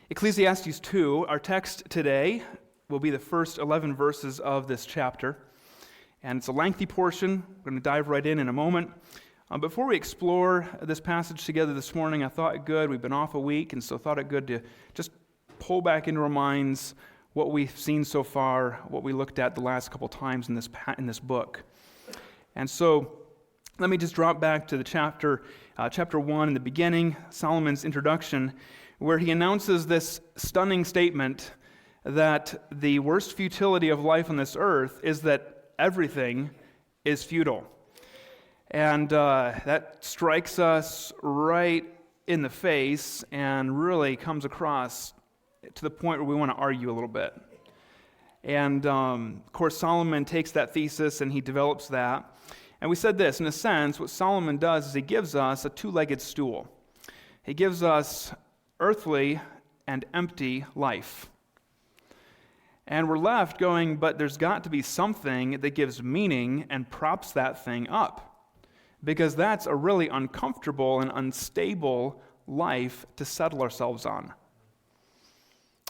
Ecclesiastes 2, our text today, will be the first 11 verses of this chapter. And it's a lengthy portion. We're going to dive right in a moment. Before we explore this passage together this morning, I thought it good. We've been off a week, and so thought it good to just pull back into our minds what we've seen so far, what we looked at the last couple times in this book. And so let me just drop back to the chapter 1 in the beginning, Solomon's introduction, where he announces this stunning statement that the worst futility of life on this earth is that everything is futile. And that strikes us right in the face and really comes across to the point where we want to argue a little bit. And of course, Solomon takes that thesis and he develops that. And we said this, in a sense, what Solomon does is he gives us a two-legged stool. He gives us earthly and empty life. And we're left going, but there's got to be something that gives meaning and props that thing up. Because that's a really uncomfortable and unstable life to settle ourselves on.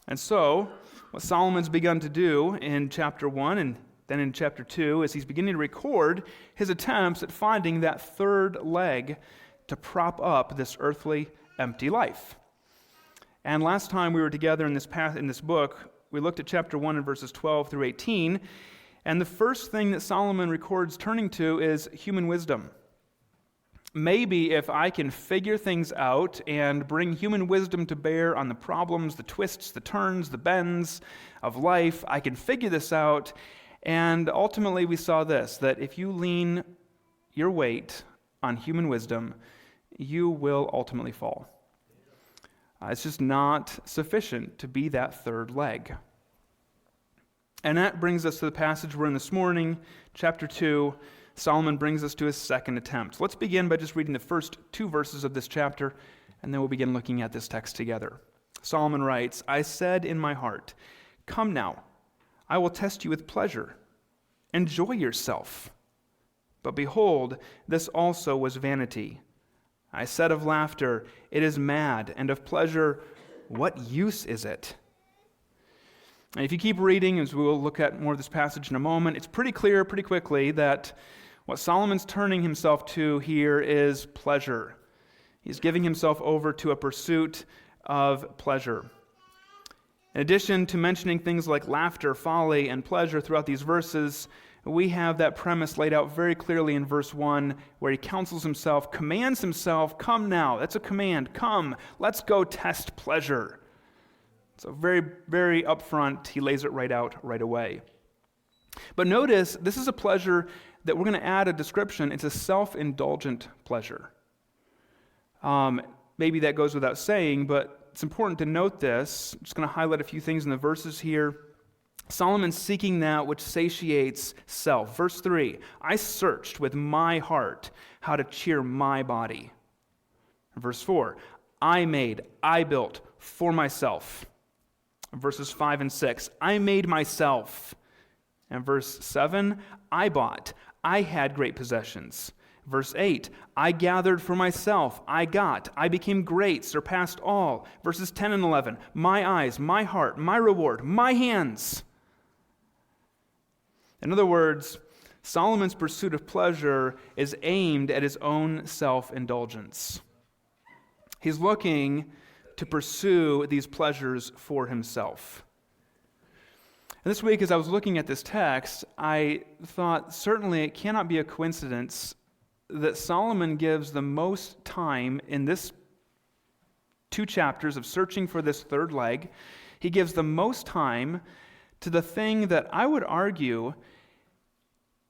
And so, what Solomon's begun to do in chapter 1 and then in chapter 2 is he's beginning to record his attempts at finding that third leg to prop up this earthly, empty life. And last time we were together in this book, we looked at chapter 1 and verses 12 through 18, and the first thing that Solomon records turning to is human wisdom. Maybe if I can figure things out and bring human wisdom to bear on the problems, the twists, the turns, the bends of life, I can figure this out. And ultimately we saw this, that if you lean your weight on human wisdom, you will ultimately fall. It's just not sufficient to be that third leg. And that brings us to the passage we're in this morning, chapter 2. Solomon brings us to his second attempt. Let's begin by just reading the first two verses of this chapter, and then we'll begin looking at this text together. Solomon writes, "I said in my heart, 'Come now, I will test you with pleasure. Enjoy yourself.' But behold, this also was vanity. I said of laughter, 'It is mad,' and of pleasure, 'What use is it?'" And if you keep reading, as we will look at more of this passage in a moment, it's pretty clear pretty quickly that what Solomon's turning himself to here is pleasure. He's giving himself over to a pursuit of pleasure. In addition to mentioning things like laughter, folly, and pleasure throughout these verses, we have that premise laid out very clearly in verse 1, where he counsels himself, commands himself, "Come now." That's a command. Come, let's go test pleasure. So very, very upfront, he lays it right out right away. But notice, this is a pleasure that we're going to add a description. It's a self-indulgent pleasure. Maybe that goes without saying, but it's important to note this. I'm just going to highlight a few things in the verses here. Solomon's seeking that which satiates self. Verse 3, "I searched with my heart how to cheer my body." Verse 4, I built for myself. Verses 5 and 6, "I made myself." And verse 7, "I bought, I had great possessions." Verse 8, "I gathered for myself, I became great, surpassed all." Verses 10 and 11, "My eyes, my heart, my reward, my hands." In other words, Solomon's pursuit of pleasure is aimed at his own self-indulgence. He's looking to pursue these pleasures for himself. And this week, as I was looking at this text, I thought certainly it cannot be a coincidence that Solomon gives the most time in this 2 chapters of searching for this third leg. He gives the most time to the thing that I would argue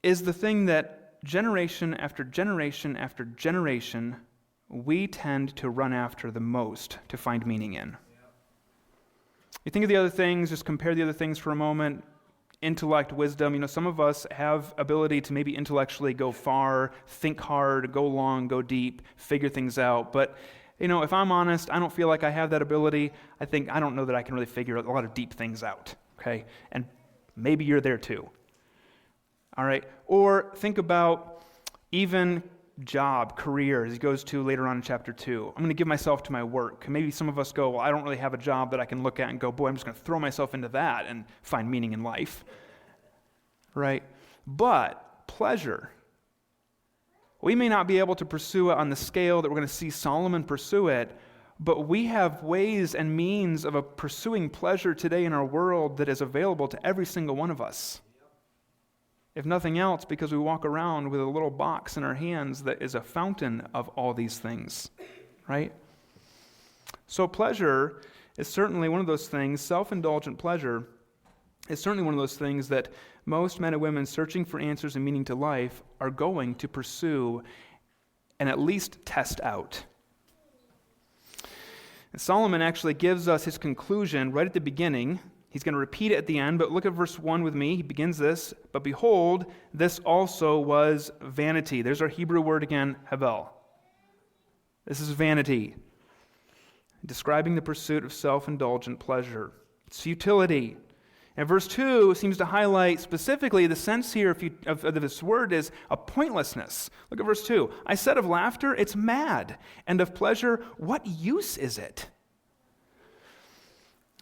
is the thing that generation after generation after generation we tend to run after the most to find meaning in. You think of the other things, just compare the other things for a moment. Intellect, wisdom, some of us have ability to maybe intellectually go far, think hard, go long, go deep, figure things out. But, if I'm honest, I don't feel like I have that ability. I don't know that I can really figure a lot of deep things out, okay? And maybe you're there too. All right? Or think about even job, career, as he goes to later on in chapter 2. I'm going to give myself to my work. And maybe some of us go, well, I don't really have a job that I can look at and go, boy, I'm just going to throw myself into that and find meaning in life. Right? But pleasure, we may not be able to pursue it on the scale that we're going to see Solomon pursue it, but we have ways and means of pursuing pleasure today in our world that is available to every single one of us. If nothing else, because we walk around with a little box in our hands that is a fountain of all these things, right? So pleasure is certainly one of those things, self-indulgent pleasure is certainly one of those things that most men and women searching for answers and meaning to life are going to pursue and at least test out. And Solomon actually gives us his conclusion right at the beginning. He's going to repeat it at the end, but look at verse 1 with me. He begins this, but behold, this also was vanity. There's our Hebrew word again, havel. This is vanity, describing the pursuit of self-indulgent pleasure. It's futility. And verse 2 seems to highlight specifically the sense here of this word is a pointlessness. Look at verse 2. I said of laughter, it's mad, and of pleasure, what use is it?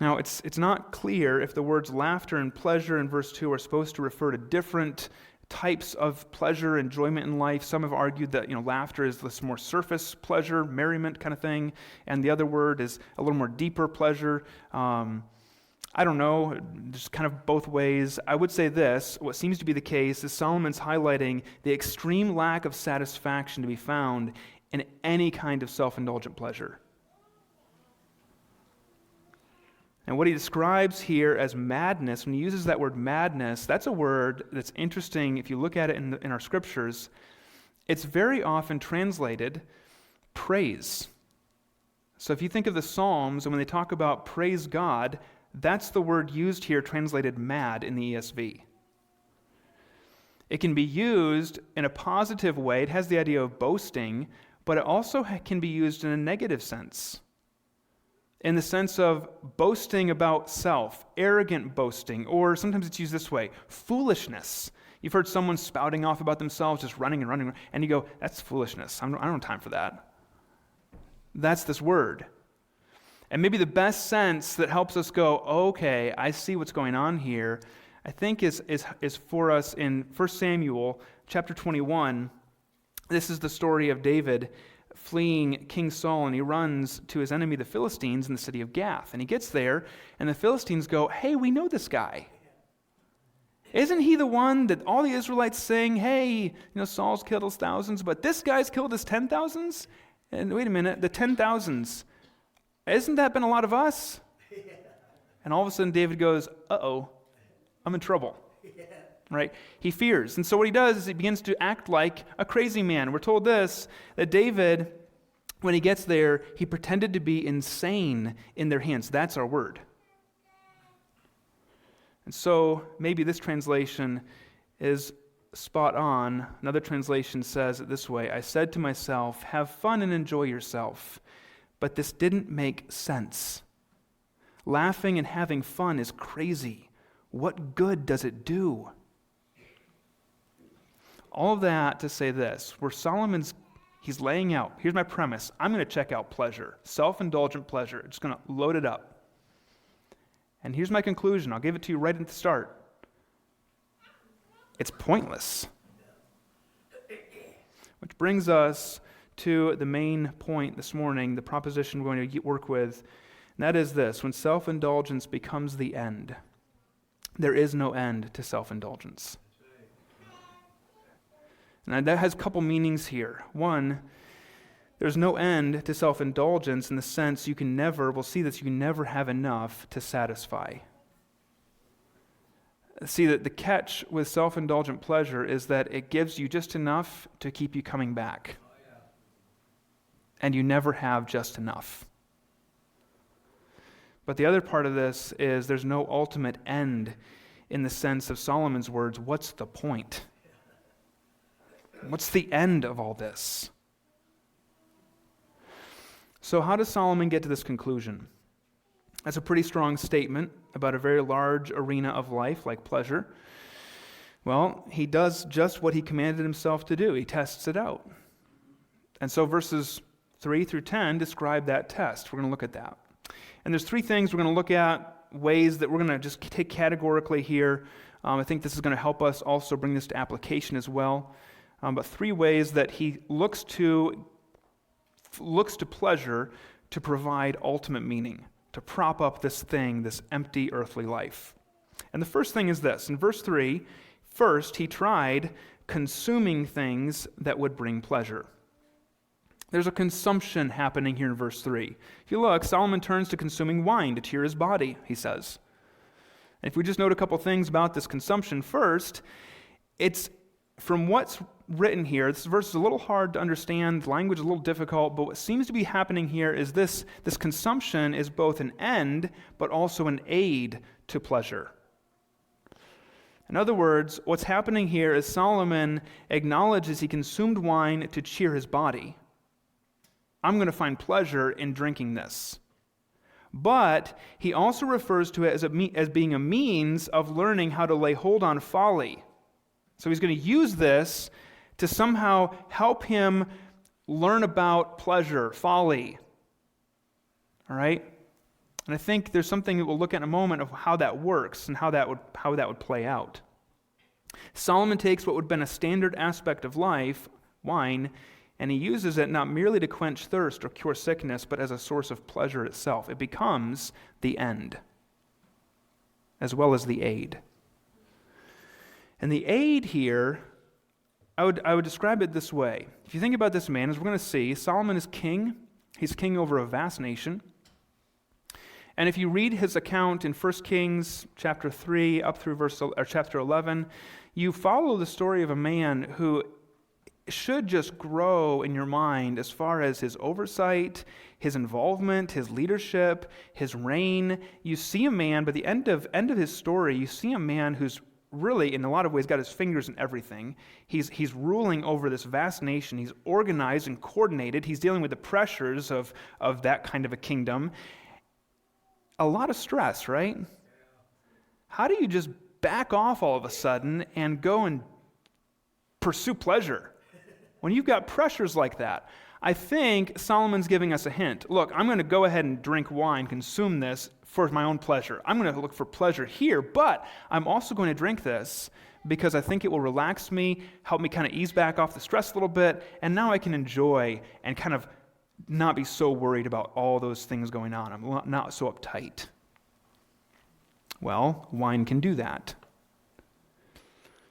Now, it's not clear if the words laughter and pleasure in verse 2 are supposed to refer to different types of pleasure, enjoyment in life. Some have argued that laughter is this more surface pleasure, merriment kind of thing, and the other word is a little more deeper pleasure. I don't know, just kind of both ways. I would say this, what seems to be the case is Solomon's highlighting the extreme lack of satisfaction to be found in any kind of self-indulgent pleasure. And what he describes here as madness, when he uses that word madness, that's a word that's interesting if you look at it in our scriptures. It's very often translated praise. So if you think of the Psalms, and when they talk about praise God, that's the word used here, translated mad in the ESV. It can be used in a positive way. It has the idea of boasting, but it also can be used in a negative sense. In the sense of boasting about self, arrogant boasting, or sometimes it's used this way, foolishness. You've heard someone spouting off about themselves, just running, and you go, that's foolishness. I don't have time for that. That's this word. And maybe the best sense that helps us go, okay, I see what's going on here, I think is for us in 1 Samuel chapter 21. This is the story of David fleeing King Saul, and he runs to his enemy, the Philistines, in the city of Gath. And he gets there, and the Philistines go, hey, we know this guy. Isn't he the one that all the Israelites sing, hey, Saul's killed his thousands, but this guy's killed his 10,000s? And wait a minute, the 10,000s, isn't that been a lot of us? And all of a sudden David goes, uh-oh, I'm in trouble. Right? He fears. And so what he does is he begins to act like a crazy man. We're told this, that David, when he gets there, he pretended to be insane in their hands. That's our word. And so maybe this translation is spot on. Another translation says it this way, I said to myself, have fun and enjoy yourself. But this didn't make sense. Laughing and having fun is crazy. What good does it do? All of that to say this, where he's laying out, here's my premise, I'm going to check out pleasure, self-indulgent pleasure, just going to load it up. And here's my conclusion, I'll give it to you right at the start. It's pointless. Which brings us to the main point this morning, the proposition we're going to work with, and that is this, when self-indulgence becomes the end, there is no end to self-indulgence. And that has a couple meanings here. One, there's no end to self-indulgence in the sense you can never have enough to satisfy. See, that the catch with self-indulgent pleasure is that it gives you just enough to keep you coming back. And you never have just enough. But the other part of this is there's no ultimate end in the sense of Solomon's words, what's the point? What's the end of all this? So how does Solomon get to this conclusion? That's a pretty strong statement about a very large arena of life, like pleasure. Well, he does just what he commanded himself to do. He tests it out. And so verses 3 through 10 describe that test. We're going to look at that. And there's three things we're going to look at, ways that we're going to just take categorically here. I think this is going to help us also bring this to application as well. But three ways that he looks to pleasure to provide ultimate meaning, to prop up this thing, this empty earthly life. And the first thing is this. In verse 3, first he tried consuming things that would bring pleasure. There's a consumption happening here in verse 3. If you look, Solomon turns to consuming wine to cheer his body, he says. And if we just note a couple things about this consumption, first, it's from what's written here, this verse is a little hard to understand, the language is a little difficult, but what seems to be happening here is this consumption is both an end, but also an aid to pleasure. In other words, what's happening here is Solomon acknowledges he consumed wine to cheer his body. I'm going to find pleasure in drinking this. But he also refers to it as being a means of learning how to lay hold on folly. So he's going to use this to somehow help him learn about pleasure, folly. All right? And I think there's something that we'll look at in a moment of how that works and how that would play out. Solomon takes what would have been a standard aspect of life, wine, and he uses it not merely to quench thirst or cure sickness, but as a source of pleasure itself. It becomes the end, as well as the aid. And the aid here, I would describe it this way. If you think about this man, as we're going to see, Solomon is king. He's king over a vast nation. And if you read his account in 1 Kings chapter 3 up through chapter 11, you follow the story of a man who should just grow in your mind as far as his oversight, his involvement, his leadership, his reign. You see a man, by the end of his story, you see a man who's really, in a lot of ways, got his fingers in everything. He's ruling over this vast nation. He's organized and coordinated. He's dealing with the pressures of that kind of a kingdom. A lot of stress, right? How do you just back off all of a sudden and go and pursue pleasure when you've got pressures like that? I think Solomon's giving us a hint. Look, I'm going to go ahead and drink wine, consume this for my own pleasure. I'm going to look for pleasure here, but I'm also going to drink this because I think it will relax me, help me kind of ease back off the stress a little bit, and now I can enjoy and kind of not be so worried about all those things going on. I'm not so uptight. Well, wine can do that.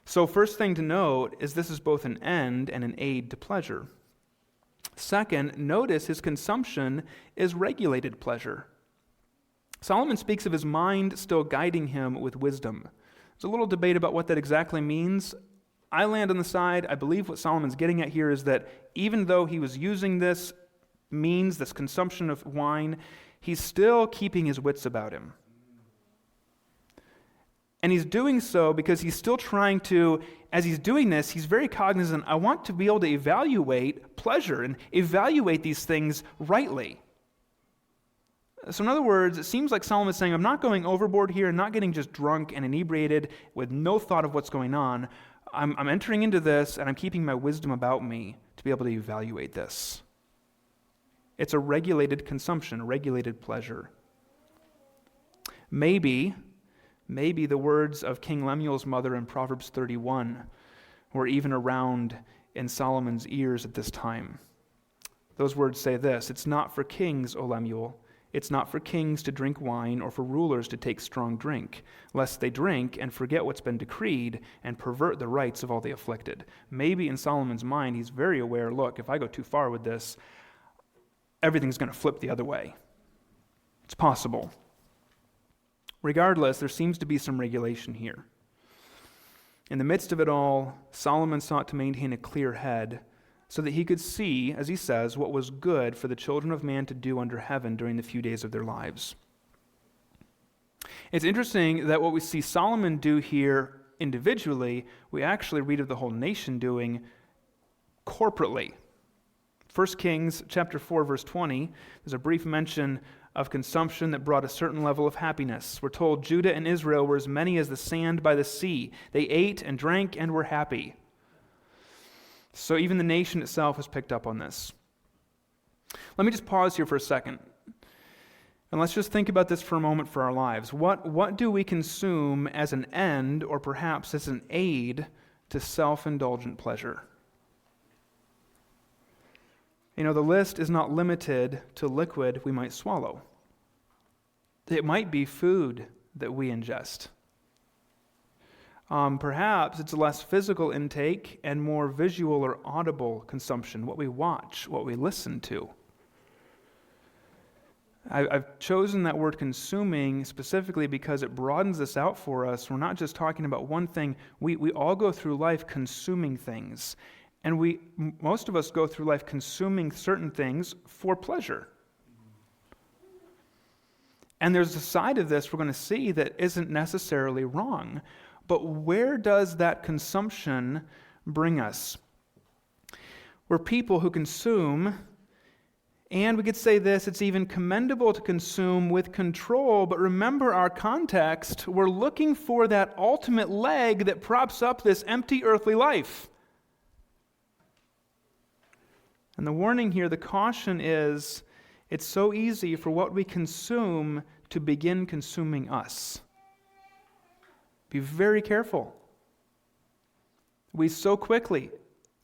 So first thing to note is this is both an end and an aid to pleasure. Second, notice his consumption is regulated pleasure. Solomon speaks of his mind still guiding him with wisdom. There's a little debate about what that exactly means. I land on the side, I believe what Solomon's getting at here is that even though he was using this consumption of wine, he's still keeping his wits about him. And he's doing so because he's still trying to, as he's doing this, he's very cognizant, I want to be able to evaluate pleasure and evaluate these things rightly. So in other words, it seems like Solomon is saying, I'm not going overboard here, I'm not getting just drunk and inebriated with no thought of what's going on. I'm entering into this and I'm keeping my wisdom about me to be able to evaluate this. It's a regulated consumption, a regulated pleasure. Maybe the words of King Lemuel's mother in Proverbs 31 were even around in Solomon's ears at this time. Those words say this, it's not for kings, O Lemuel, it's not for kings to drink wine or for rulers to take strong drink, lest they drink and forget what's been decreed and pervert the rights of all the afflicted. Maybe in Solomon's mind, he's very aware, look, if I go too far with this, everything's going to flip the other way. It's possible. Regardless, there seems to be some regulation here. In the midst of it all, Solomon sought to maintain a clear head so that he could see, as he says, what was good for the children of man to do under heaven during the few days of their lives. It's interesting that what we see Solomon do here individually, we actually read of the whole nation doing corporately. 1 Kings chapter 4, verse 20, there's a brief mention of consumption that brought a certain level of happiness. We're told Judah and Israel were as many as the sand by the sea. They ate and drank and were happy. So even the nation itself has picked up on this. Let me just pause here for a second. And let's just think about this for a moment for our lives. What do we consume as an end or perhaps as an aid to self-indulgent pleasure? You know, the list is not limited to liquid we might swallow. It might be food that we ingest. Perhaps it's less physical intake and more visual or audible consumption, what we watch, what we listen to. I've chosen that word consuming specifically because it broadens this out for us. We're not just talking about one thing. We all go through life consuming things. And most of us go through life consuming certain things for pleasure. And there's a side of this we're going to see that isn't necessarily wrong. But where does that consumption bring us? We're people who consume, and we could say this, it's even commendable to consume with control, but remember our context, we're looking for that ultimate leg that props up this empty earthly life. And the warning here, the caution is, it's so easy for what we consume to begin consuming us. Be very careful. We so quickly,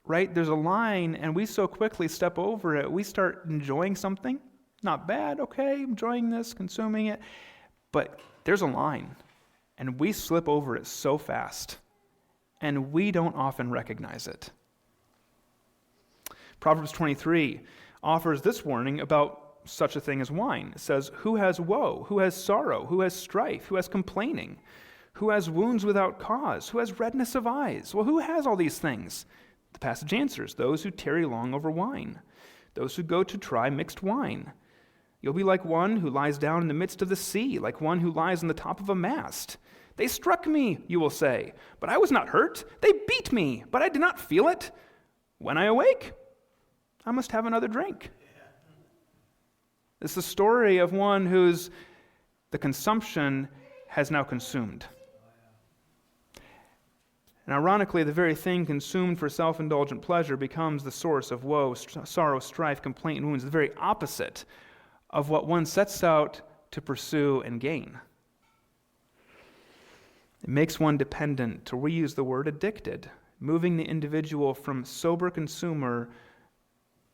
right? There's a line, and we so quickly step over it. We start enjoying something. Not bad, okay, enjoying this, consuming it. But there's a line, and we slip over it so fast, and we don't often recognize it. Proverbs 23 offers this warning about such a thing as wine. It says, who has woe? Who has sorrow? Who has strife? Who has complaining? Who has wounds without cause? Who has redness of eyes? Well, who has all these things? The passage answers, those who tarry long over wine, those who go to try mixed wine. You'll be like one who lies down in the midst of the sea, like one who lies on the top of a mast. They struck me, you will say, but I was not hurt. They beat me, but I did not feel it. When I awake, I must have another drink. It's the story of one whose the consumption has now consumed. And ironically, the very thing consumed for self-indulgent pleasure becomes the source of woe, sorrow, strife, complaint, and wounds, the very opposite of what one sets out to pursue and gain. It makes one dependent, to reuse the word addicted, moving the individual from sober consumer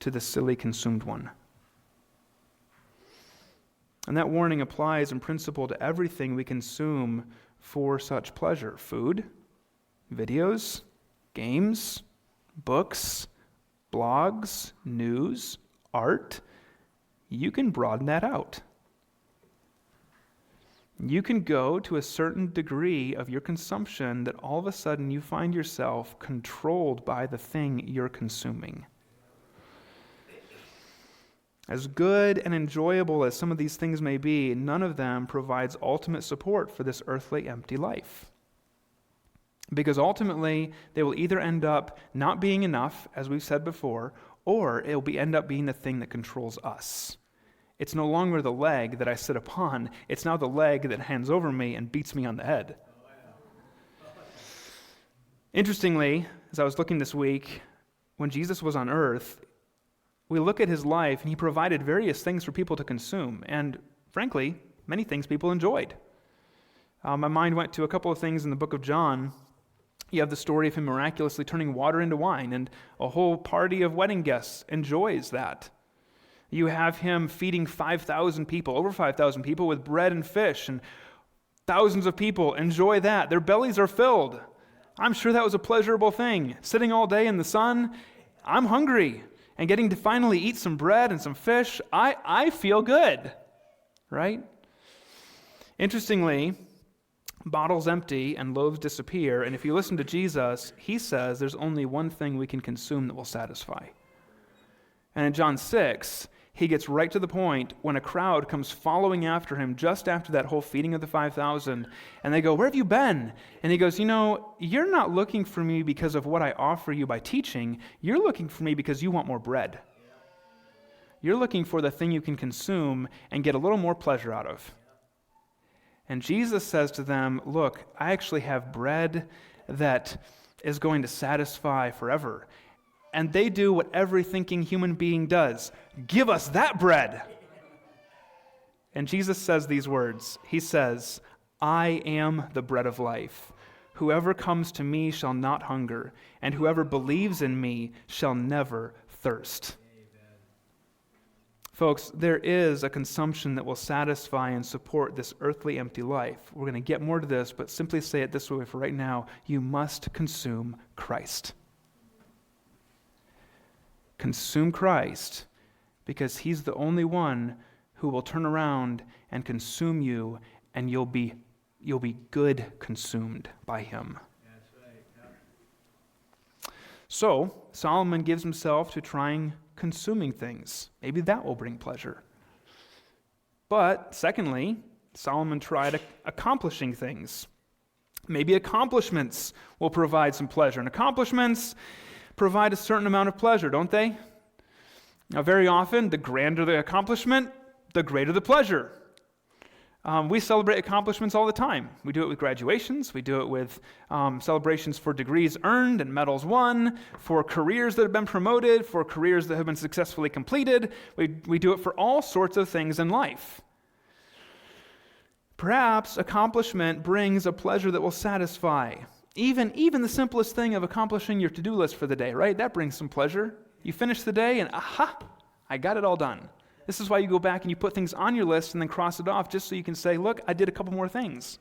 to the silly consumed one. And that warning applies in principle to everything we consume for such pleasure. Food, videos, games, books, blogs, news, art. You can broaden that out. You can go to a certain degree of your consumption that all of a sudden you find yourself controlled by the thing you're consuming. As good and enjoyable as some of these things may be, none of them provides ultimate support for this earthly empty life. Because ultimately, they will either end up not being enough, as we've said before, or it will end up being the thing that controls us. It's no longer the leg that I sit upon. It's now the leg that hands over me and beats me on the head. Interestingly, as I was looking this week, when Jesus was on earth, we look at his life, and he provided various things for people to consume, and frankly, many things people enjoyed. My mind went to a couple of things in the book of John. You have the story of him miraculously turning water into wine, and a whole party of wedding guests enjoys that. You have him feeding 5,000 people, over 5,000 people, with bread and fish, and thousands of people enjoy that. Their bellies are filled. I'm sure that was a pleasurable thing. Sitting all day in the sun, I'm hungry, and getting to finally eat some bread and some fish, I feel good, right? Interestingly, bottles empty and loaves disappear, and if you listen to Jesus, he says there's only one thing we can consume that will satisfy. And in John 6, he gets right to the point when a crowd comes following after him just after that whole feeding of the 5,000, and they go, "Where have you been?" And he goes, "You're not looking for me because of what I offer you by teaching. You're looking for me because you want more bread. You're looking for the thing you can consume and get a little more pleasure out of." And Jesus says to them, "Look, I actually have bread that is going to satisfy forever." and they do what every thinking human being does. Give us that bread. And Jesus says these words. He says, I am the bread of life. Whoever comes to me shall not hunger, and whoever believes in me shall never thirst. Amen. Folks, there is a consumption that will satisfy and support this earthly empty life. We're going to get more to this, but simply say it this way for right now. You must consume Christ. Consume Christ, because he's the only one who will turn around and consume you, and you'll be good consumed by him. That's right. Yeah. So, Solomon gives himself to trying consuming things. Maybe that will bring pleasure. But, secondly, Solomon tried accomplishing things. Maybe accomplishments will provide some pleasure. And accomplishments provide a certain amount of pleasure, don't they? Now, very often, the grander the accomplishment, the greater the pleasure. We celebrate accomplishments all the time. We do it with graduations. We do it with celebrations for degrees earned and medals won, for careers that have been promoted, for careers that have been successfully completed. We do it for all sorts of things in life. Perhaps accomplishment brings a pleasure that will satisfy. Even the simplest thing of accomplishing your to-do list for the day, right? That brings some pleasure. You finish the day and, aha, I got it all done. This is why you go back and you put things on your list and then cross it off just so you can say, look, I did a couple more things.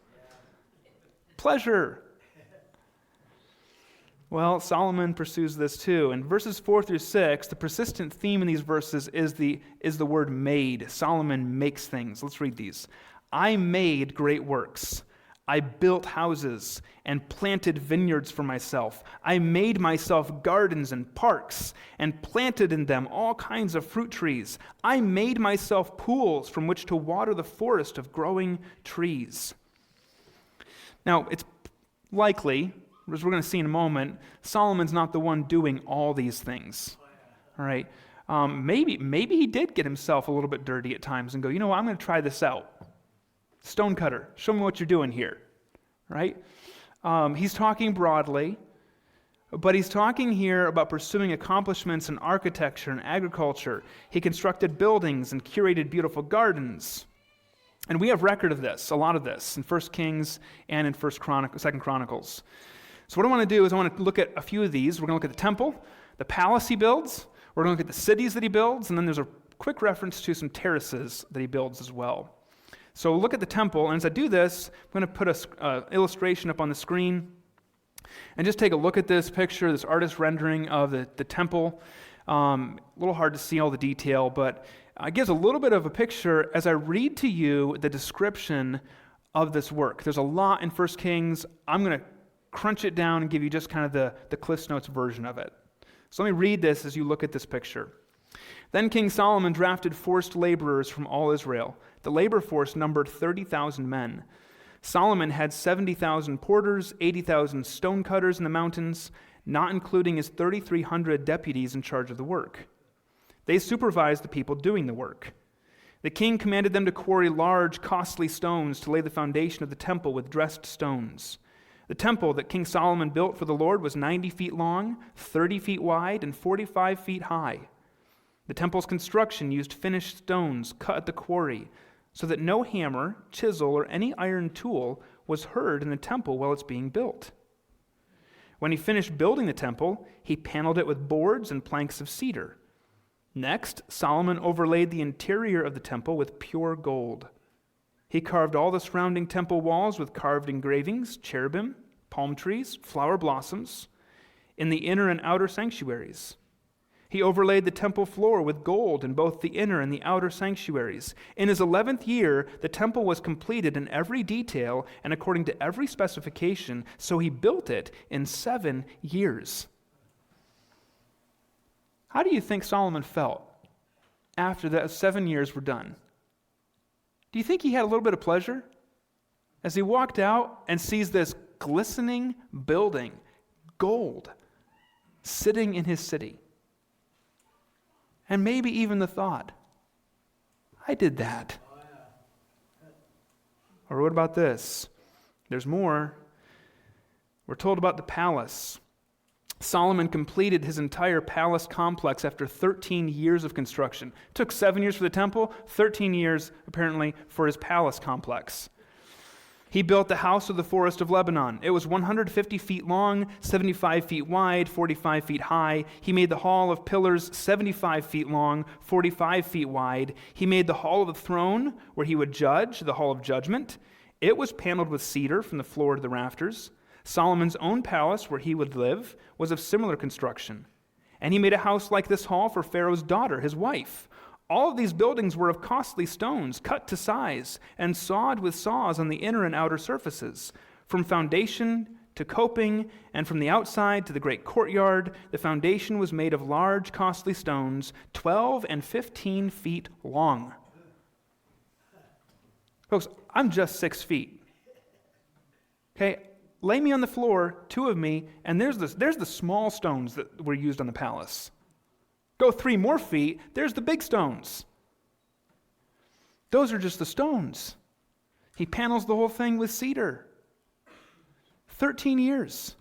Pleasure. Well, Solomon pursues this too. In verses 4 through 6, the persistent theme in these verses is the word made. Solomon makes things. Let's read these. I made great works. I built houses and planted vineyards for myself. I made myself gardens and parks and planted in them all kinds of fruit trees. I made myself pools from which to water the forest of growing trees. Now, it's likely, as we're going to see in a moment, Solomon's not the one doing all these things. All right? Maybe he did get himself a little bit dirty at times and go, you know what, I'm going to try this out. Stonecutter, show me what you're doing here, right? He's talking broadly, but he's talking here about pursuing accomplishments in architecture and agriculture. He constructed buildings and curated beautiful gardens. And we have record of this, a lot of this, in 1 Kings and in 2 Chronicles. So what I want to do is I want to look at a few of these. We're going to look at the temple, the palace he builds. We're going to look at the cities that he builds, and then there's a quick reference to some terraces that he builds as well. So look at the temple, and as I do this, I'm going to put an illustration up on the screen, and just take a look at this picture, this artist rendering of the temple. A little hard to see all the detail, but it gives a little bit of a picture as I read to you the description of this work. There's a lot in 1 Kings. I'm going to crunch it down and give you just kind of the Cliff's Notes version of it. So let me read this as you look at this picture. Then King Solomon drafted forced laborers from all Israel. The labor force numbered 30,000 men. Solomon had 70,000 porters, 80,000 stonecutters in the mountains, not including his 3,300 deputies in charge of the work. They supervised the people doing the work. The king commanded them to quarry large, costly stones to lay the foundation of the temple with dressed stones. The temple that King Solomon built for the Lord was 90 feet long, 30 feet wide, and 45 feet high. The temple's construction used finished stones cut at the quarry, so that no hammer, chisel, or any iron tool was heard in the temple while it's being built. When he finished building the temple, he paneled it with boards and planks of cedar. Next, Solomon overlaid the interior of the temple with pure gold. He carved all the surrounding temple walls with carved engravings, cherubim, palm trees, flower blossoms, in the inner and outer sanctuaries. He overlaid the temple floor with gold in both the inner and the outer sanctuaries. In his 11th year, the temple was completed in every detail and according to every specification, so he built it in 7 years. How do you think Solomon felt after the 7 years were done? Do you think he had a little bit of pleasure as he walked out and sees this glistening building, gold, sitting in his city? And maybe even the thought, I did that. Or what about this? There's more. We're told about the palace. Solomon completed his entire palace complex after 13 years of construction. It took 7 years for the temple, 13 years apparently for his palace complex. He built the house of the forest of Lebanon. It was 150 feet long, 75 feet wide, 45 feet high. He made the hall of pillars 75 feet long, 45 feet wide. He made the hall of the throne where he would judge, the hall of judgment. It was paneled with cedar from the floor to the rafters. Solomon's own palace where he would live was of similar construction. And he made a house like this hall for Pharaoh's daughter, his wife. All of these buildings were of costly stones, cut to size, and sawed with saws on the inner and outer surfaces. From foundation to coping, and from the outside to the great courtyard, the foundation was made of large, costly stones, 12 and 15 feet long. Folks, I'm just 6 feet. Okay, lay me on the floor, 2 of me, and there's the small stones that were used on the palace. Go 3 more feet, there's the big stones. Those are just the stones. He panels the whole thing with cedar. 13 years.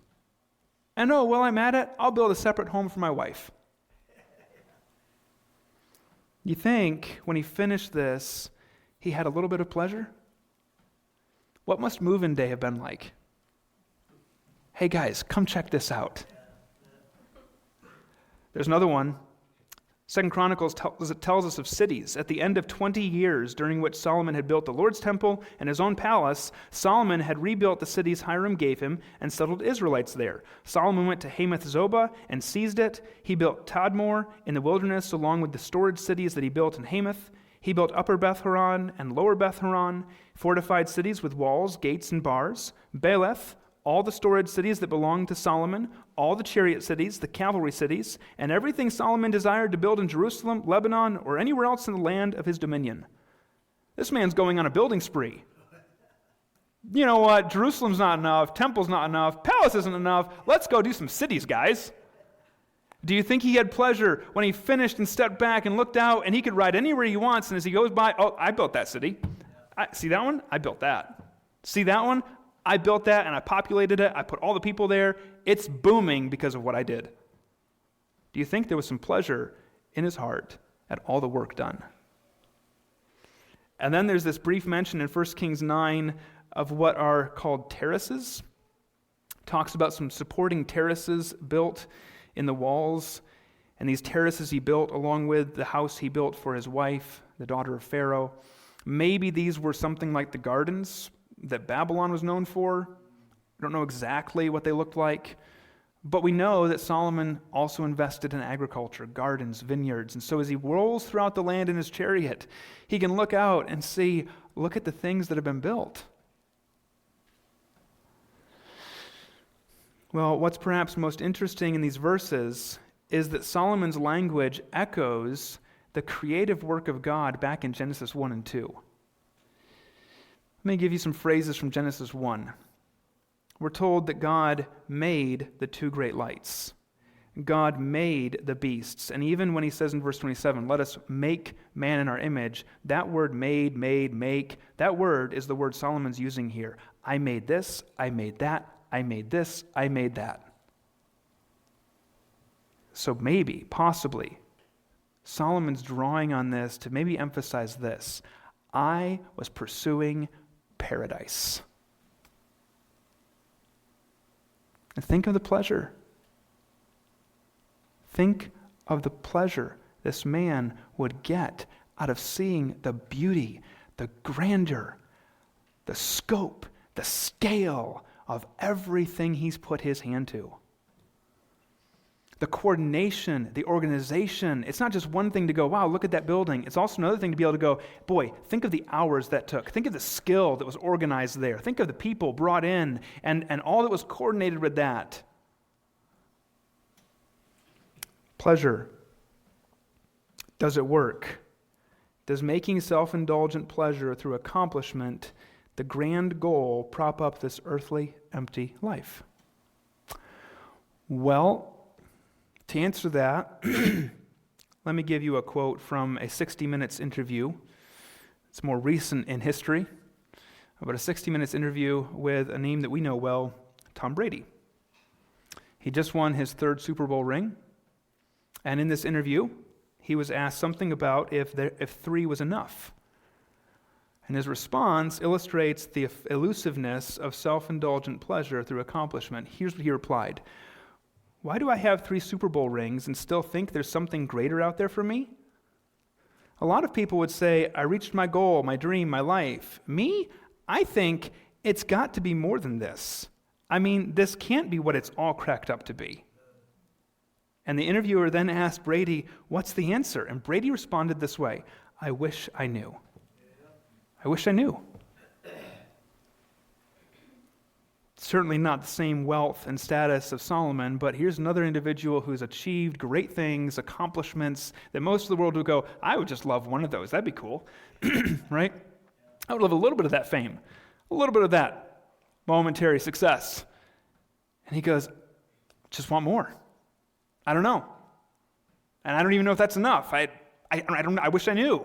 And oh, while I'm at it, I'll build a separate home for my wife. You think when he finished this, he had a little bit of pleasure? What must move-in day have been like? Hey guys, come check this out. There's another one. 2 Chronicles tells us of cities. At the end of 20 years during which Solomon had built the Lord's temple and his own palace, Solomon had rebuilt the cities Hiram gave him and settled Israelites there. Solomon went to Hamath Zobah and seized it. He built Tadmor in the wilderness along with the storage cities that he built in Hamath. He built Upper Beth-horon and Lower Beth-horon, fortified cities with walls, gates, and bars. Beleth, all the storage cities that belonged to Solomon, all the chariot cities, the cavalry cities, and everything Solomon desired to build in Jerusalem, Lebanon, or anywhere else in the land of his dominion. This man's going on a building spree. You know what? Jerusalem's not enough. Temple's not enough. Palace isn't enough. Let's go do some cities, guys. Do you think he had pleasure when he finished and stepped back and looked out and he could ride anywhere he wants, and as he goes by, oh, I built that city. See that one? I built that. See that one? I built that and I populated it. I put all the people there. It's booming because of what I did. Do you think there was some pleasure in his heart at all the work done? And then there's this brief mention in 1 Kings 9 of what are called terraces. It talks about some supporting terraces built in the walls. And these terraces he built along with the house he built for his wife, the daughter of Pharaoh. Maybe these were something like the gardens that Babylon was known for. I don't know exactly what they looked like, but we know that Solomon also invested in agriculture, gardens, vineyards, and so as he rolls throughout the land in his chariot, he can look out and see, look at the things that have been built. Well, what's perhaps most interesting in these verses is that Solomon's language echoes the creative work of God back in Genesis 1 and 2. Let me give you some phrases from Genesis 1. We're told that God made the 2 great lights. God made the beasts. And even when he says in verse 27, let us make man in our image, that word made, make, that word is the word Solomon's using here. I made this, I made that, I made this, I made that. So maybe, possibly, Solomon's drawing on this to maybe emphasize this. I was pursuing paradise. And think of the pleasure. Think of the pleasure this man would get out of seeing the beauty, the grandeur, the scope, the scale of everything he's put his hand to. The coordination, the organization. It's not just one thing to go, wow, look at that building. It's also another thing to be able to go, boy, think of the hours that took. Think of the skill that was organized there. Think of the people brought in and all that was coordinated with that. Pleasure. Does it work? Does making self-indulgent pleasure through accomplishment, the grand goal, prop up this earthly, empty life? Well, to answer that, let me give you a quote from a 60 Minutes interview. It's more recent in history, but a 60 Minutes interview with a name that we know well, Tom Brady. He just won his third Super Bowl ring. And in this interview, he was asked something about if 3 was enough. And his response illustrates the elusiveness of self-indulgent pleasure through accomplishment. Here's what he replied. Why do I have 3 Super Bowl rings and still think there's something greater out there for me? A lot of people would say, I reached my goal, my dream, my life. Me? I think it's got to be more than this. I mean, this can't be what it's all cracked up to be. And the interviewer then asked Brady, what's the answer? And Brady responded this way, I wish I knew. I wish I knew. Certainly not the same wealth and status of Solomon, but here's another individual who's achieved great things, accomplishments, that most of the world would go, I would just love one of those. That'd be cool, right? I would love a little bit of that fame, a little bit of that momentary success. And he goes, just want more. I don't know. And I don't even know if that's enough. I wish I knew.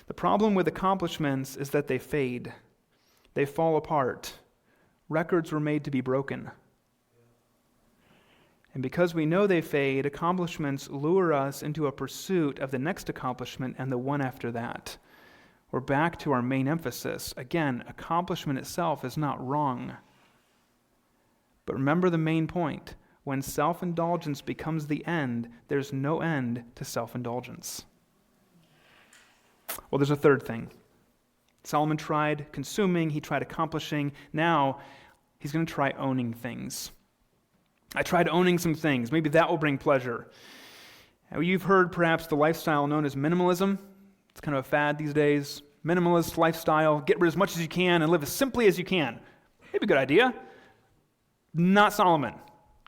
The problem with accomplishments is that they fade. They fall apart. Records were made to be broken. And because we know they fade, accomplishments lure us into a pursuit of the next accomplishment and the one after that. We're back to our main emphasis. Again, accomplishment itself is not wrong. But remember the main point. When self-indulgence becomes the end, there's no end to self-indulgence. Well, there's a third thing. Solomon tried consuming, he tried accomplishing. Now, he's going to try owning things. I tried owning some things. Maybe that will bring pleasure. Now, you've heard perhaps the lifestyle known as minimalism. It's kind of a fad these days. Minimalist lifestyle. Get rid of as much as you can and live as simply as you can. Maybe a good idea. Not Solomon.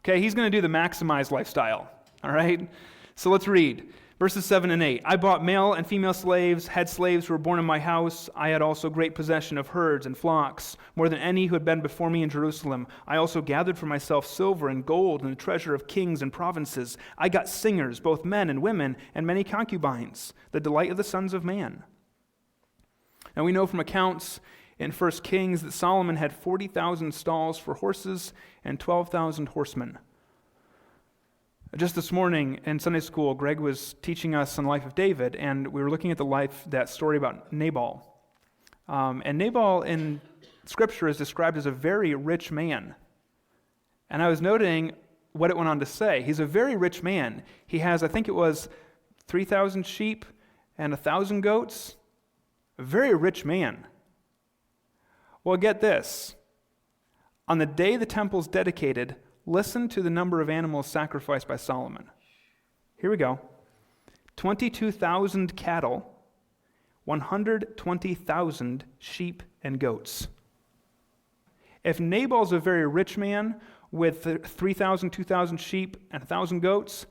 Okay, he's going to do the maximized lifestyle. All right? So let's read. Verses 7 and 8. I bought male and female slaves, had slaves who were born in my house. I had also great possession of herds and flocks, more than any who had been before me in Jerusalem. I also gathered for myself silver and gold and the treasure of kings and provinces. I got singers, both men and women, and many concubines, the delight of the sons of man. Now we know from accounts in 1 Kings that Solomon had 40,000 stalls for horses and 12,000 horsemen. Just this morning in Sunday school, Greg was teaching us on the life of David, and we were looking at that story about Nabal. And Nabal in Scripture is described as a very rich man. And I was noting what it went on to say. He's a very rich man. He has, I think it was 3,000 sheep and 1,000 goats. A very rich man. Well, get this. On the day the temple's dedicated, listen to the number of animals sacrificed by Solomon. Here we go. 22,000 cattle, 120,000 sheep and goats. If Nabal's a very rich man with 3,000, 2,000 sheep and 1,000 goats,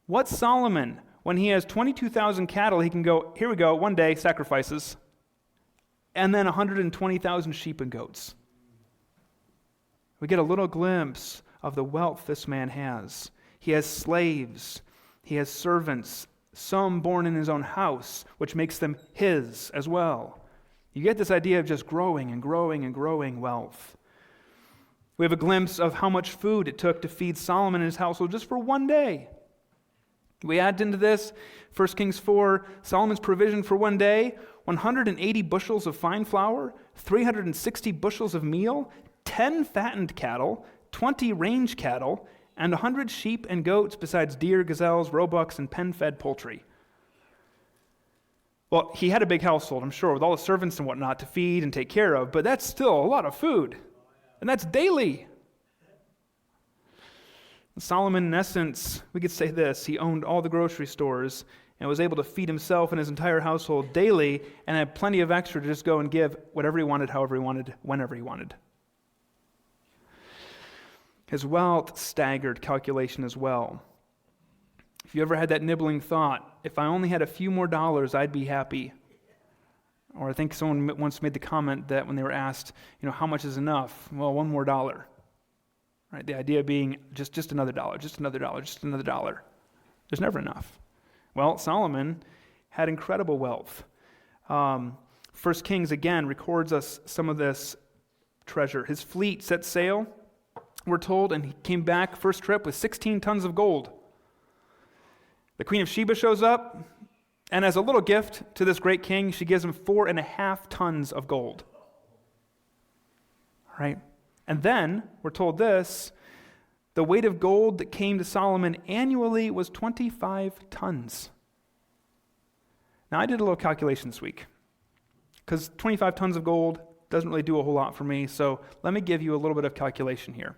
what's Solomon? When he has 22,000 cattle, he can go, here we go, one day, sacrifices, and then 120,000 sheep and goats. We get a little glimpse of the wealth this man has. He has slaves. He has servants, some born in his own house, which makes them his as well. You get this idea of just growing and growing and growing wealth. We have a glimpse of how much food it took to feed Solomon and his household just for one day. We add into this, 1 Kings 4, Solomon's provision for one day, 180 bushels of fine flour, 360 bushels of meal, 10 fattened cattle, 20 range cattle, and 100 sheep and goats besides deer, gazelles, roebucks, and pen-fed poultry. Well, he had a big household, I'm sure, with all the servants and whatnot to feed and take care of, but that's still a lot of food. And that's daily. Solomon, in essence, we could say this, he owned all the grocery stores and was able to feed himself and his entire household daily and had plenty of extra to just go and give whatever he wanted, however he wanted, whenever he wanted. His wealth staggered calculation as well. If you ever had that nibbling thought, if I only had a few more dollars, I'd be happy. Or I think someone once made the comment that when they were asked, how much is enough? Well, one more dollar. Right? The idea being just another dollar, just another dollar, just another dollar. There's never enough. Well, Solomon had incredible wealth. 1 Kings, again, records us some of this treasure. His fleet set sail we're told, and he came back first trip with 16 tons of gold. The Queen of Sheba shows up, and as a little gift to this great king, she gives him 4.5 tons of gold. All right? And then, we're told this, the weight of gold that came to Solomon annually was 25 tons. Now, I did a little calculation this week, because 25 tons of gold doesn't really do a whole lot for me, so let me give you a little bit of calculation here.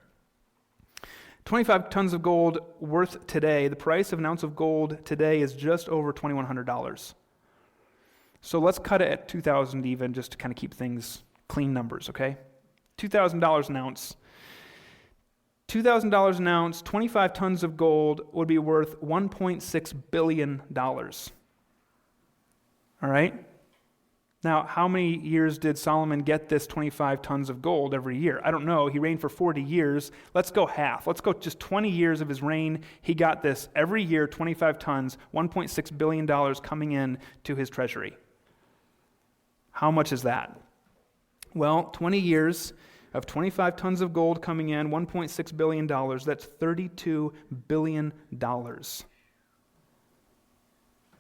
25 tons of gold worth today, the price of an ounce of gold today is just over $2,100. So let's cut it at $2,000 even, just to kind of keep things clean numbers, okay? $2,000 an ounce. $2,000 an ounce, 25 tons of gold would be worth $1.6 billion. All right? Now, how many years did Solomon get this 25 tons of gold every year? I don't know. He reigned for 40 years. Let's go half. Let's go just 20 years of his reign. He got this every year, 25 tons, $1.6 billion coming in to his treasury. How much is that? Well, 20 years of 25 tons of gold coming in, $1.6 billion, that's $32 billion.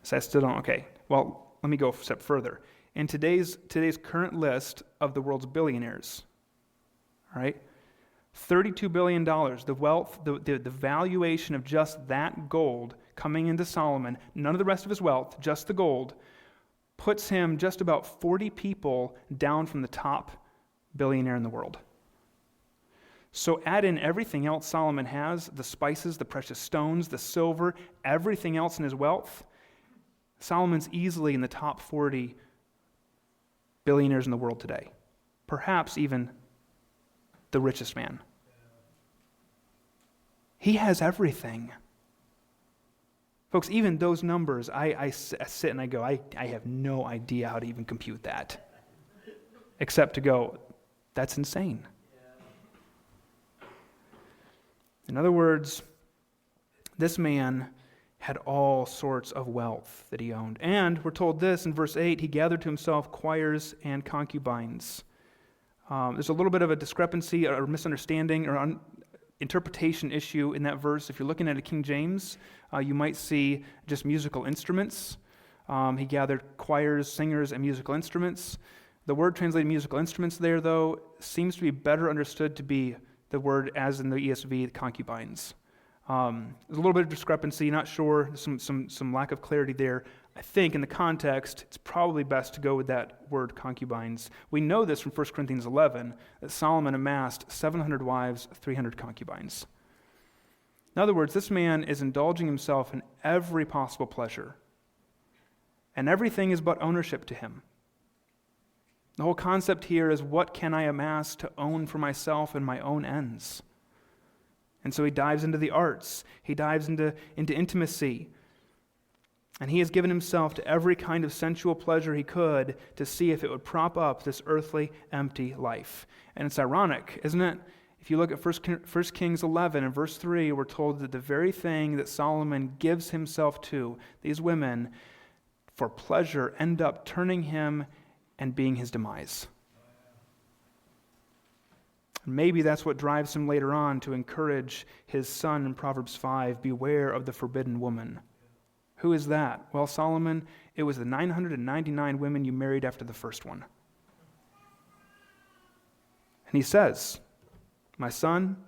So I still don't, okay. Well, let me go a step further. In today's current list of the world's billionaires, all right, $32 billion, the wealth, the valuation of just that gold coming into Solomon, none of the rest of his wealth, just the gold, puts him just about 40 people down from the top billionaire in the world. So add in everything else Solomon has, the spices, the precious stones, the silver, everything else in his wealth, Solomon's easily in the top 40 billionaires in the world today. Perhaps even the richest man. He has everything. Folks, even those numbers, I sit and I go, I have no idea how to even compute that. Except to go, that's insane. In other words, this man had all sorts of wealth that he owned. And we're told this in verse 8, he gathered to himself choirs and concubines. There's a little bit of a discrepancy or misunderstanding or interpretation issue in that verse. If you're looking at a King James, you might see just musical instruments. He gathered choirs, singers, and musical instruments. The word translated musical instruments there, though, seems to be better understood to be the word, as in the ESV, concubines. There's a little bit of discrepancy, not sure, some lack of clarity there. I think in the context, it's probably best to go with that word concubines. We know this from 1 Corinthians 11, that Solomon amassed 700 wives, 300 concubines. In other words, this man is indulging himself in every possible pleasure, and everything is but ownership to him. The whole concept here is, what can I amass to own for myself and my own ends? And so he dives into the arts. He dives into intimacy. And he has given himself to every kind of sensual pleasure he could to see if it would prop up this earthly, empty life. And it's ironic, isn't it? If you look at 1 Kings 11 and verse 3, we're told that the very thing that Solomon gives himself to, these women, for pleasure, end up turning him and being his demise. Maybe that's what drives him later on to encourage his son in Proverbs 5, beware of the forbidden woman. Who is that? Well, Solomon, it was the 999 women you married after the first one. And he says, my son,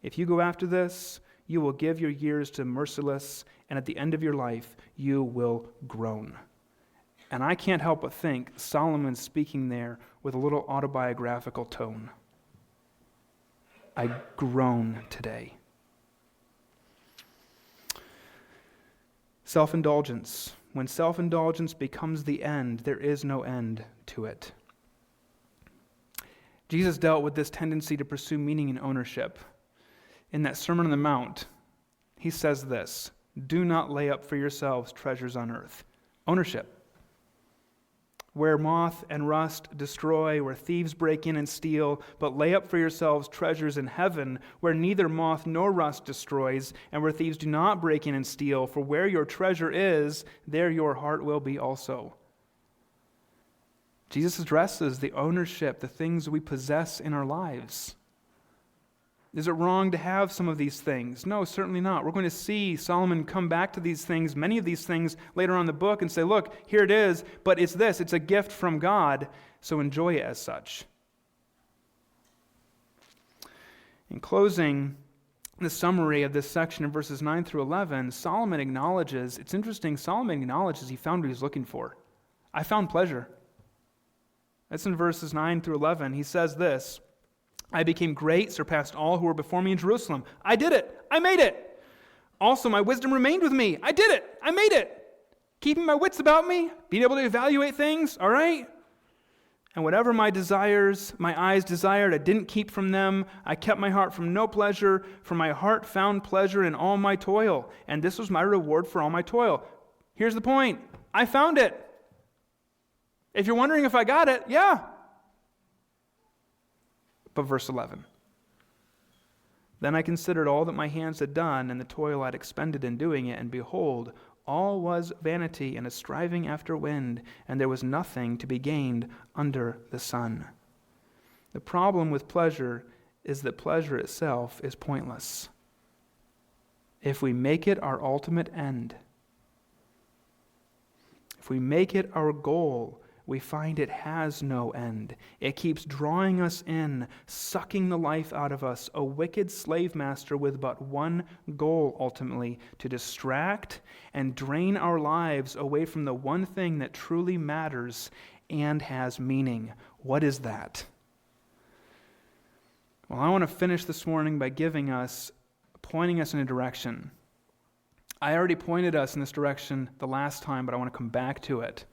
if you go after this, you will give your years to merciless, and at the end of your life, you will groan. And I can't help but think Solomon's speaking there with a little autobiographical tone. I groan today. Self-indulgence. When self-indulgence becomes the end, there is no end to it. Jesus dealt with this tendency to pursue meaning and ownership. In that Sermon on the Mount, he says this, do not lay up for yourselves treasures on earth. Ownership. Where moth and rust destroy, where thieves break in and steal, but lay up for yourselves treasures in heaven, where neither moth nor rust destroys, and where thieves do not break in and steal. For where your treasure is, there your heart will be also. Jesus addresses the ownership, the things we possess in our lives. Is it wrong to have some of these things? No, certainly not. We're going to see Solomon come back to these things, many of these things later on in the book, and say, look, here it is, but it's this. It's a gift from God, so enjoy it as such. In closing, the summary of this section in verses 9 through 11, Solomon acknowledges, it's interesting, Solomon acknowledges he found what he was looking for. I found pleasure. That's in verses 9 through 11. He says this, I became great, surpassed all who were before me in Jerusalem. I did it. I made it. Also, my wisdom remained with me. I did it. I made it. Keeping my wits about me, being able to evaluate things, all right? And whatever my eyes desired, I didn't keep from them. I kept my heart from no pleasure, for my heart found pleasure in all my toil. And this was my reward for all my toil. Here's the point. I found it. If you're wondering if I got it, yeah. But verse 11. Then I considered all that my hands had done and the toil I'd expended in doing it, and behold, all was vanity and a striving after wind, and there was nothing to be gained under the sun. The problem with pleasure is that pleasure itself is pointless. If we make it our ultimate end, if we make it our goal, we find it has no end. It keeps drawing us in, sucking the life out of us, a wicked slave master with but one goal, ultimately, to distract and drain our lives away from the one thing that truly matters and has meaning. What is that? Well, I want to finish this morning by pointing us in a direction. I already pointed us in this direction the last time, but I want to come back to it.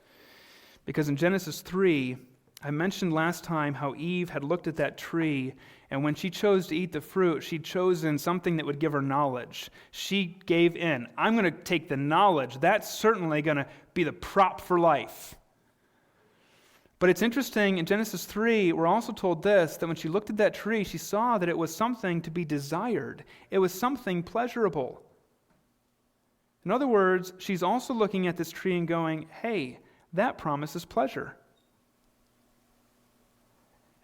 Because in Genesis 3, I mentioned last time how Eve had looked at that tree, and when she chose to eat the fruit, she'd chosen something that would give her knowledge. She gave in. I'm going to take the knowledge. That's certainly going to be the prop for life. But it's interesting, in Genesis 3, we're also told this, that when she looked at that tree, she saw that it was something to be desired. It was something pleasurable. In other words, she's also looking at this tree and going, hey, that promises pleasure.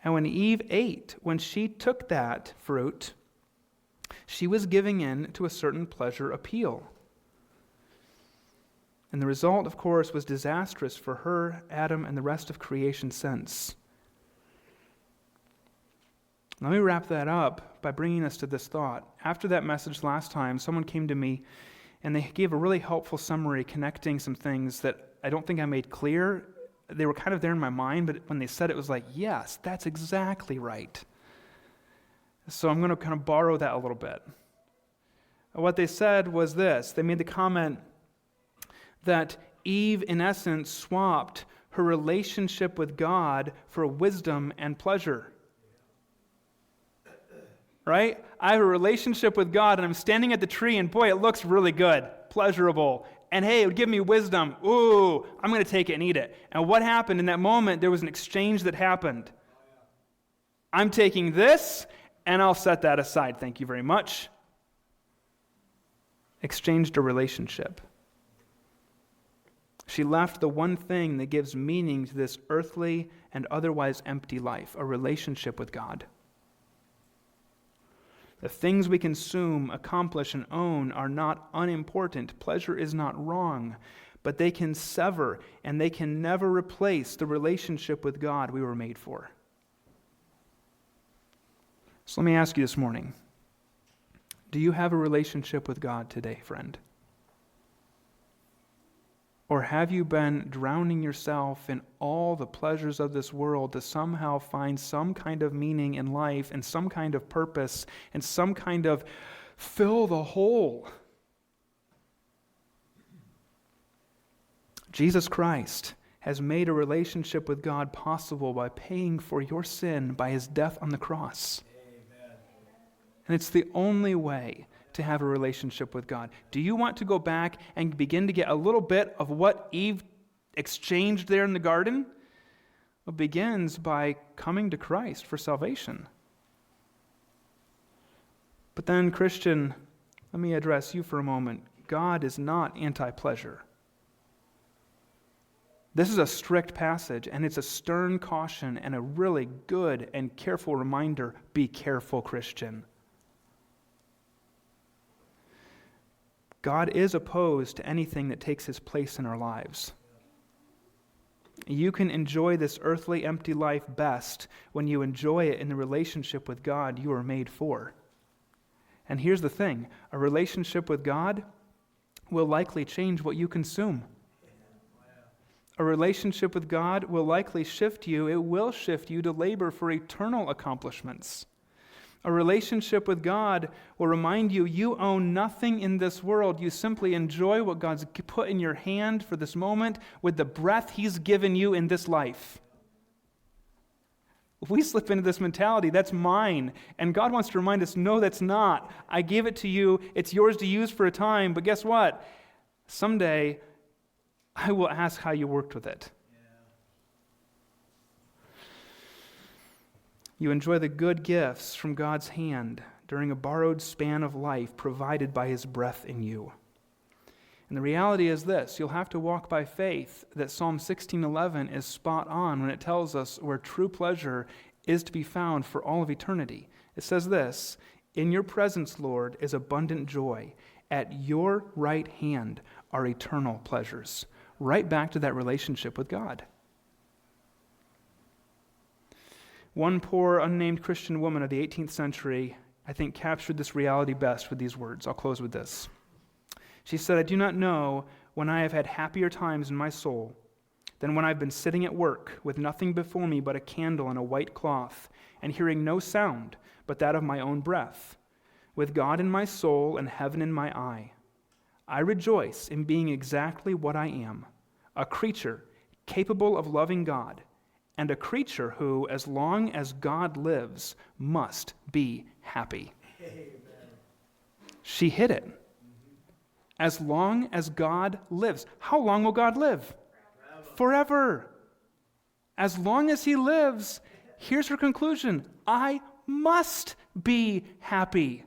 And when Eve ate, when she took that fruit, she was giving in to a certain pleasure appeal. And the result, of course, was disastrous for her, Adam, and the rest of creation since. Let me wrap that up by bringing us to this thought. After that message last time, someone came to me and they gave a really helpful summary connecting some things that I don't think I made clear. They were kind of there in my mind, but when they said it was like, yes, that's exactly right. So I'm going to kind of borrow that a little bit. What they said was this. They made the comment that Eve, in essence, swapped her relationship with God for wisdom and pleasure. Right? I have a relationship with God, and I'm standing at the tree, and boy, it looks really good, pleasurable. And hey, it would give me wisdom. Ooh, I'm going to take it and eat it. And what happened in that moment? There was an exchange that happened. I'm taking this, and I'll set that aside. Thank you very much. Exchanged a relationship. She left the one thing that gives meaning to this earthly and otherwise empty life, a relationship with God. The things we consume, accomplish, and own are not unimportant. Pleasure is not wrong, but they can sever and they can never replace the relationship with God we were made for. So let me ask you this morning, do you have a relationship with God today, friend? Or have you been drowning yourself in all the pleasures of this world to somehow find some kind of meaning in life and some kind of purpose and some kind of fill the hole? Jesus Christ has made a relationship with God possible by paying for your sin by his death on the cross. Amen. And it's the only way to have a relationship with God. Do you want to go back and begin to get a little bit of what Eve exchanged there in the garden? It begins by coming to Christ for salvation. But then, Christian, let me address you for a moment. God is not anti-pleasure. This is a strict passage, and it's a stern caution and a really good and careful reminder. Be careful, Christian. God is opposed to anything that takes his place in our lives. You can enjoy this earthly, empty life best when you enjoy it in the relationship with God you were made for. And here's the thing, a relationship with God will likely change what you consume. A relationship with God will likely shift you. It will shift you to labor for eternal accomplishments. A relationship with God will remind you you own nothing in this world. You simply enjoy what God's put in your hand for this moment with the breath he's given you in this life. If we slip into this mentality, that's mine. And God wants to remind us, no, that's not. I gave it to you. It's yours to use for a time. But guess what? Someday, I will ask how you worked with it. You enjoy the good gifts from God's hand during a borrowed span of life provided by his breath in you. And the reality is this, you'll have to walk by faith that Psalm 16:11 is spot on when it tells us where true pleasure is to be found for all of eternity. It says this, "In your presence, Lord, is abundant joy. At your right hand are eternal pleasures." Right back to that relationship with God. One poor, unnamed Christian woman of the 18th century, I think, captured this reality best with these words. I'll close with this. She said, "I do not know when I have had happier times in my soul than when I've been sitting at work with nothing before me but a candle and a white cloth, and hearing no sound but that of my own breath, with God in my soul and heaven in my eye. I rejoice in being exactly what I am, a creature capable of loving God, and a creature who, as long as God lives, must be happy." Amen. She hit it. As long as God lives. How long will God live? Forever. As long as he lives, here's her conclusion. I must be happy.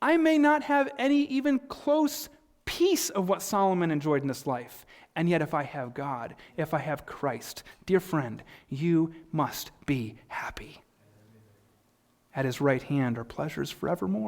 I may not have any even close piece of what Solomon enjoyed in this life. And yet if I have God, if I have Christ, dear friend, you must be happy. At his right hand are pleasures forevermore.